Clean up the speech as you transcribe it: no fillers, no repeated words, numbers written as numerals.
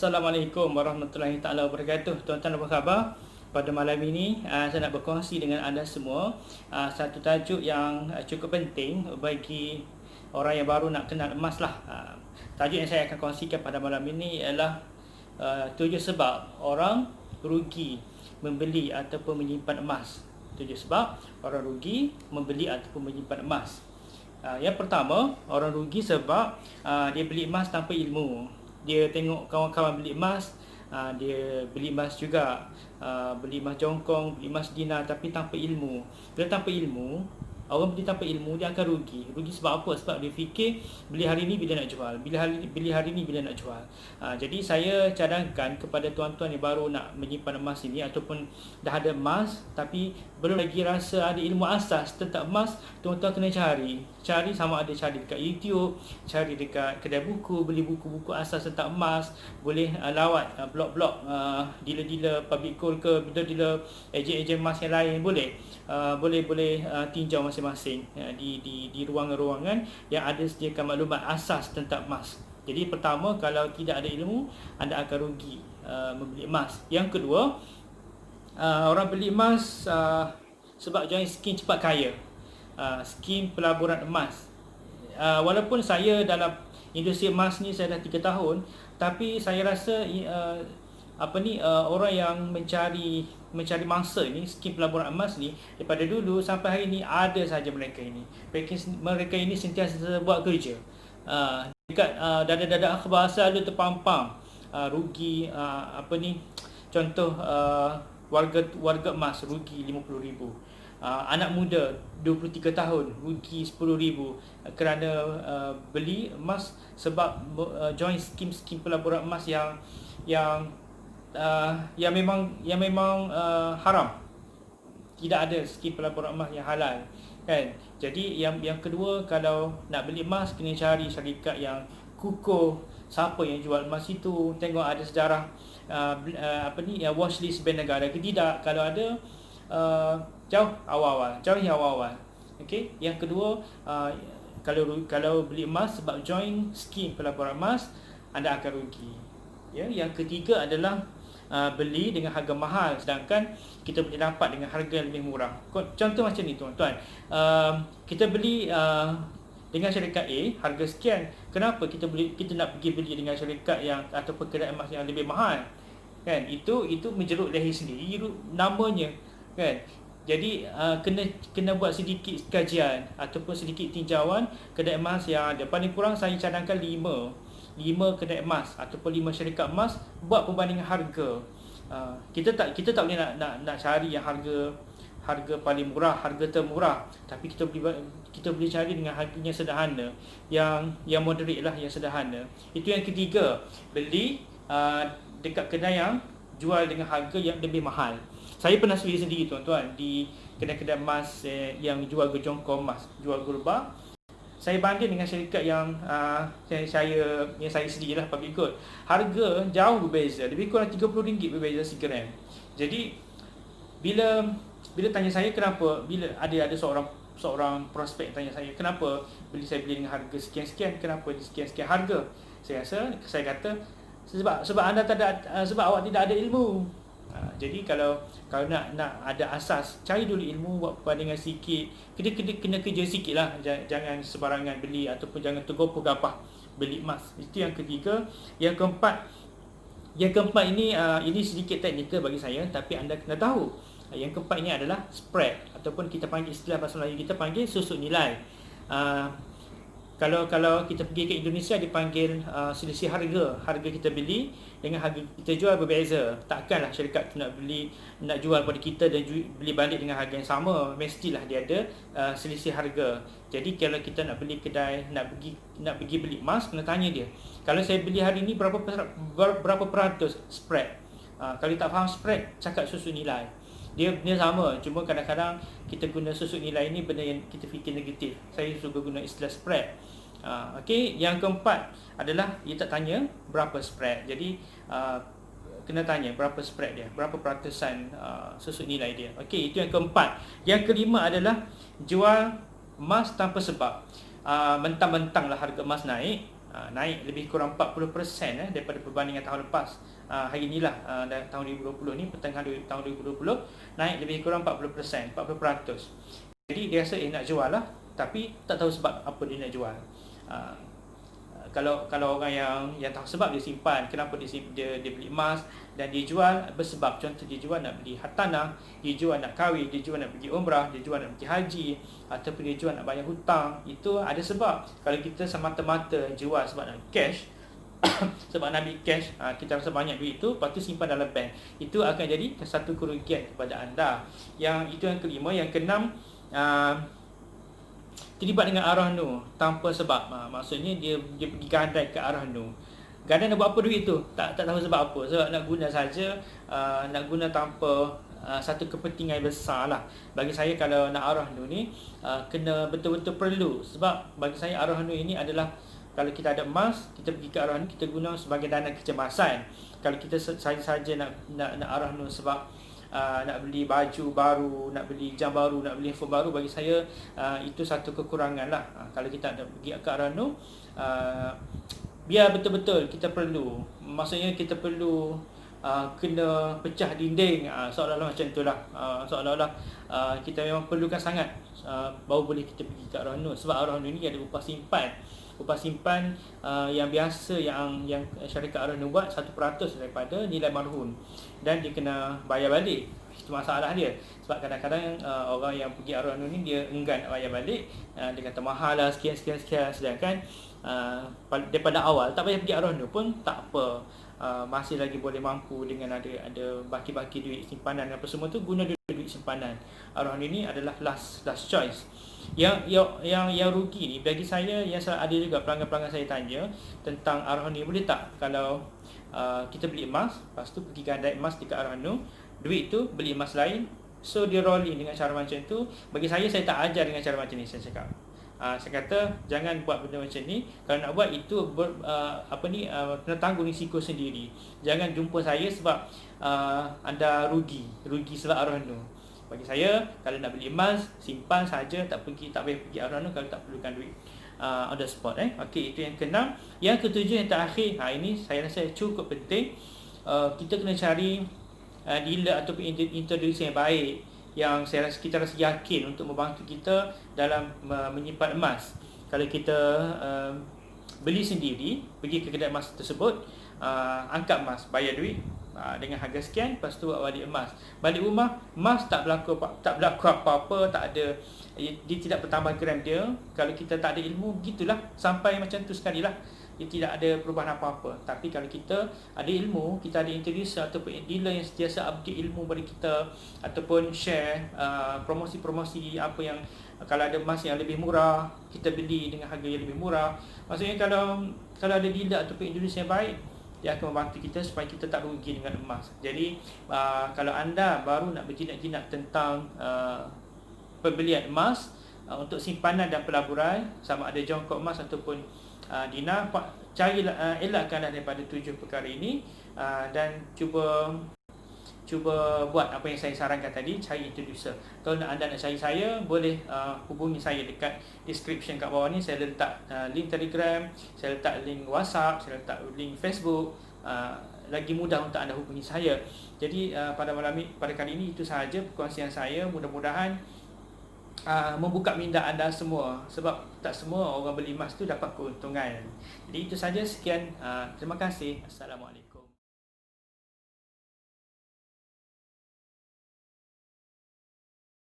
Assalamualaikum warahmatullahi taala wabarakatuh. Tuan-tuan apa khabar? Pada malam ini saya nak berkongsi dengan anda semua satu tajuk yang cukup penting bagi orang yang baru nak kenal emas lah. Tajuk yang saya akan kongsikan pada malam ini ialah 7 sebab orang rugi membeli ataupun menyimpan emas. 7 sebab orang rugi membeli ataupun menyimpan emas. Yang pertama, orang rugi sebab dia beli emas tanpa ilmu. Dia tengok kawan-kawan beli emas, dia beli emas juga, beli emas jongkong, beli emas dinar tapi tanpa ilmu. Bila tanpa ilmu, orang beli tanpa ilmu dia akan rugi. Rugi sebab apa? Sebab dia fikir beli hari ni bila nak jual, beli hari ni bila nak jual. Jadi saya cadangkan kepada tuan-tuan yang baru nak menyimpan emas ini ataupun dah ada emas tapi belum lagi rasa ada ilmu asas tentang emas, tuan-tuan kena cari sama ada cari dekat YouTube, cari dekat kedai buku, beli buku-buku asas tentang emas, boleh lawat blog-blog dealer-dealer public gold ke, dealer-dealer ejen-ejen emas yang lain, boleh tinjau masing-masing di ruangan-ruangan yang ada sediakan maklumat asas tentang emas. Jadi pertama, kalau tidak ada ilmu, anda akan rugi membeli emas. Yang kedua, orang beli emas sebab join skim cepat kaya, skim pelaburan emas. Walaupun saya dalam industri emas ni saya dah 3 tahun, tapi saya rasa orang yang mencari mangsa ni, skim pelaburan emas ni, daripada dulu sampai hari ni ada saja mereka ini. Mereka ini sentiasa buat kerja. Dekat dada-dada akhbar selalu terpampang rugi contoh warga emas rugi 50,000. Anak muda 23 tahun rugi 10,000 kerana beli emas sebab join skim pelaburan emas yang memang haram. Tidak ada skim pelaburan emas yang halal, kan? Jadi yang kedua, kalau nak beli emas kena cari syarikat yang kukuh, siapa yang jual emas itu, tengok ada sejarah watchlist bank negara ke tidak. Kalau ada, jauhi awal-awal. Okey. Yang kedua, kalau beli emas sebab join skim pelaburan emas, anda akan rugi. Ya, yang ketiga adalah beli dengan harga mahal sedangkan kita boleh dapat dengan harga yang lebih murah. Contoh macam ni tuan-tuan. Kita beli dengan syarikat A harga sekian. Kenapa kita nak pergi beli dengan syarikat yang ataupun kedai emas yang lebih mahal? Kan? Itu menjeruk leher sendiri namanya, kan? Jadi kena buat sedikit kajian ataupun sedikit tinjauan kedai emas yang ada. Paling kurang saya cadangkan 5 kedai emas ataupun 5 syarikat emas, buat perbandingan harga. Kita tak boleh nak cari yang harga paling murah, harga termurah, tapi kita boleh cari dengan harga yang sederhana, yang moderate lah, yang sederhana. Itu yang ketiga, beli dekat kedai yang jual dengan harga yang lebih mahal. Saya pernah sendiri tuan-tuan di kedai-kedai emas yang jual gejongkong emas, jual gulba. Saya banding dengan syarikat yang saya sendirilah public good. Harga jauh berbeza, lebih kurang RM30 berbeza segram. Jadi bila tanya saya kenapa, bila ada seorang prospek tanya saya kenapa saya beli dengan harga sekian-sekian, kenapa di sekian-sekian harga, saya kata sebab anda sebab awak tidak ada ilmu. Jadi kalau nak ada asas, cari dulu ilmu, buat perbandingan sikit, kena kerja sikit lah, jangan sebarangan beli ataupun jangan tergopoh-gapah beli emas. Itu yang ketiga. Yang keempat ini sedikit teknikal bagi saya, tapi anda kena tahu. Yang keempat ini adalah spread, ataupun kita panggil, istilah bahasa Melayu kita panggil susut nilai. Kalau kita pergi ke Indonesia dipanggil selisih harga kita beli dengan harga kita jual berbeza. Takkanlah syarikat tu nak jual pada kita dan beli balik dengan harga yang sama. Mestilah dia ada selisih harga. Jadi kalau kita nak beli kedai, nak pergi beli emas, kena tanya dia, kalau saya beli hari ni berapa peratus spread. Kalau tak faham spread, cakap susut nilai. Dia sama, cuma kadang-kadang kita guna susut nilai ni benda yang kita fikir negatif. Saya suka guna istilah spread. Okey, yang keempat adalah dia tak tanya berapa spread. Jadi kena tanya berapa spread dia, berapa peratusan susut nilai dia. Okey, itu yang keempat. Yang kelima adalah jual emas tanpa sebab. Mentang-mentang lah harga emas naik, naik lebih kurang 40% daripada perbandingan tahun lepas. Hari inilah tahun 2020 ni, pertengahan tahun 2020, naik lebih kurang 40%, 40%. Jadi dia rasa nak jual lah, tapi tak tahu sebab apa dia nak jual. Kalau orang yang tahu sebab, dia simpan. Kenapa dia beli emas dan dia jual bersebab. Contoh, dia jual nak beli hartanah, dia jual nak kahwin, dia jual nak pergi umrah, dia jual nak pergi haji, ataupun dia jual nak bayar hutang. Itu ada sebab. Kalau kita semata-mata jual sebab nak cash, sebab nak ambil cash, kita rasa banyak duit tu, lepas tu simpan dalam bank, itu akan jadi satu kerugian kepada anda. Itu yang kelima. Yang keenam, terlibat dengan arwah Nur tanpa sebab. Maksudnya dia pergi gadai ke arwah Nur. Gadai nak buat apa duit tu? Tak tahu sebab apa. Sebab nak guna saja, nak guna tanpa satu kepentingan besar lah. Bagi saya, kalau nak arwah Nur ni, kena betul-betul perlu. Sebab bagi saya arwah Nur ini adalah, kalau kita ada emas, kita pergi ke arwah Nur, kita guna sebagai dana kecemasan. Kalau kita saja nak arwah Nur sebab nak beli baju baru, nak beli jam baru, nak beli handphone baru, bagi saya itu satu kekurangan lah. Kalau kita ada pergi ke arwah Nur, biar betul-betul kita perlu. Maksudnya kita perlu kena pecah dinding, seolah-olah macam itulah. Seolah-olah kita memang perlukan sangat, baru boleh kita pergi ke arwah Nur. Sebab arwah Nur ni ada upah simpan. Upah simpan yang biasa yang syarikat arwah Nur buat 1% daripada nilai marhum, dan dia kena bayar balik. Itu masalah dia. Sebab kadang-kadang orang yang pergi arwah Nur ni, dia enggan nak bayar balik. Dia kata mahal lah, sekian. Sedangkan daripada awal tak payah pergi arwah Nur pun tak apa. Masih lagi boleh mampu dengan ada baki-baki duit simpanan apa semua tu, guna duit simpanan. Arwah Nur ni adalah last choice. Yang rugi ni bagi saya, yang ada juga pelanggan-pelanggan saya tanya tentang arwah Nur, boleh tak kalau kita beli emas, lepas tu pergi gadai emas dekat arwah Nur, duit tu beli emas lain, so dia rolling dengan cara macam tu. Bagi saya tak ajar dengan cara macam ni. Saya cakap, saya kata jangan buat benda macam ni. Kalau nak buat itu kena tanggung risiko sendiri. Jangan jumpa saya sebab anda rugi sebab arwah Nur. Bagi saya, kalau nak beli emas, simpan saja, tak payah pergi arwah Nur kalau tak perlukan duit on the spot. Okey, itu yang keenam. Yang ketujuh, yang terakhir, ini saya rasa cukup penting. Kita kena cari dealer ataupun introducer yang baik, yang kita rasa yakin untuk membantu kita dalam menyimpan emas. Kalau kita beli sendiri, pergi ke kedai emas tersebut, angkat emas, bayar duit dengan harga sekian, lepas tu bawa balik emas. Balik rumah, emas tak berlaku apa-apa, tak ada, dia tidak bertambah gram dia. Kalau kita tak ada ilmu, begitulah, sampai macam tu sekali lah, dia tidak ada perubahan apa-apa. Tapi kalau kita ada ilmu, kita ada introducer ataupun dealer yang sentiasa update ilmu pada kita, ataupun share promosi-promosi apa yang, kalau ada emas yang lebih murah, kita beli dengan harga yang lebih murah. Maksudnya kalau ada dealer ataupun introducer yang baik, dia akan membantu kita supaya kita tak rugi dengan emas. Jadi kalau anda baru nak berjinak-jinak tentang pembelian emas untuk simpanan dan pelaburan, sama ada jongkok emas ataupun dinar, carilah, elakkanlah daripada 7 perkara ini, dan cuba buat apa yang saya sarankan tadi, cari introducer. Kalau anda nak cari saya, boleh hubungi saya dekat description kat bawah ni. Saya letak link Telegram, saya letak link WhatsApp, saya letak link Facebook. Lagi mudah untuk anda hubungi saya. Jadi pada kali ini itu sahaja perkongsian saya. Mudah-mudahan membuka minda anda semua, sebab tak semua orang beli emas tu dapat keuntungan. Jadi itu sahaja, sekian, terima kasih. Assalamualaikum.